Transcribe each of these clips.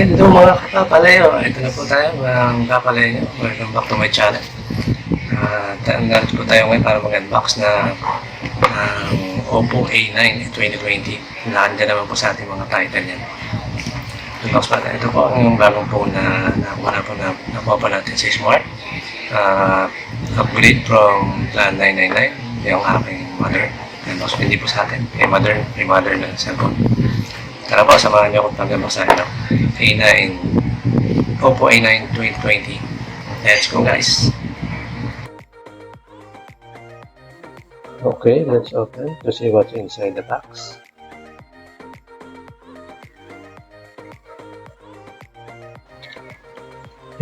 Hello mga PapaLeo, ito na po tayo mga PapaLeo. Welcome back to my channel. Narito po tayo ngayon para mag-unbox na Oppo A9 2020. Nakanda naman po sa ating mga title yan. Unbox pa tayo. Ito po ang bagong phone na nakuha po natin sa Smart. Upgrade from plan 999, yung aking mother. Unbox hindi po sa atin, may mother na cellphone. Tara po, samahan niyo akong pag-unbox sa Oppo A9 2020. Let's go guys! Okay, let's open to see what's inside the box.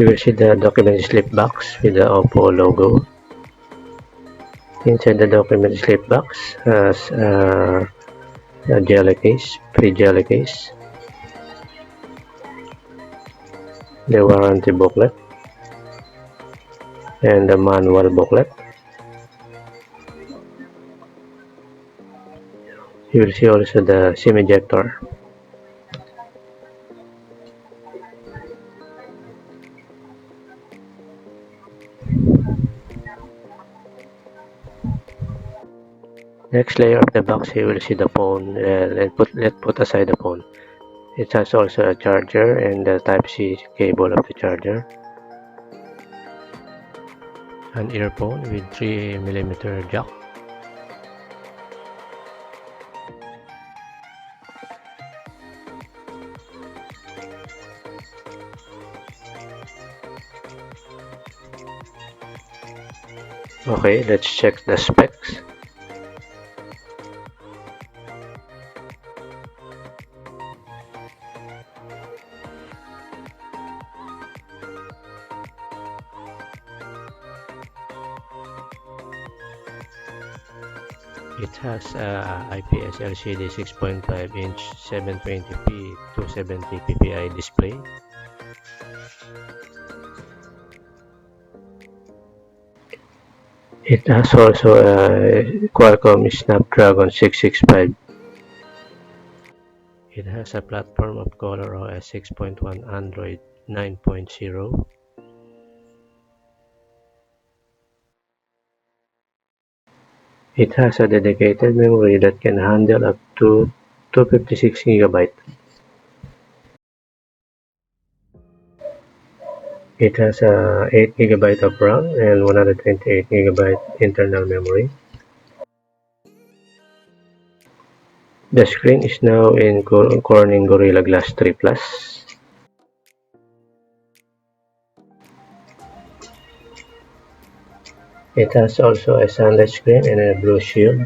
You will see the document slip box with the Oppo logo. Inside the document slip box has a jelly case, pre-jelly case, the warranty booklet, and the manual booklet. You will see also the SIM ejector. Next layer of the box, you will see the phone. Let's put aside the phone. It has also a charger and the Type-C cable of the charger. An earphone with 3mm jack. Okay, let's check the specs. It has a IPS LCD 6.5-inch 720p 270 ppi display. It has also a Qualcomm Snapdragon 665. It has a platform of ColorOS 6.1 Android 9.0. It has a dedicated memory that can handle up to 256GB. It has 8GB of RAM and 128GB internal memory. The screen is now in Corning Gorilla Glass 3 Plus. It has also a sunlight screen and a blue shield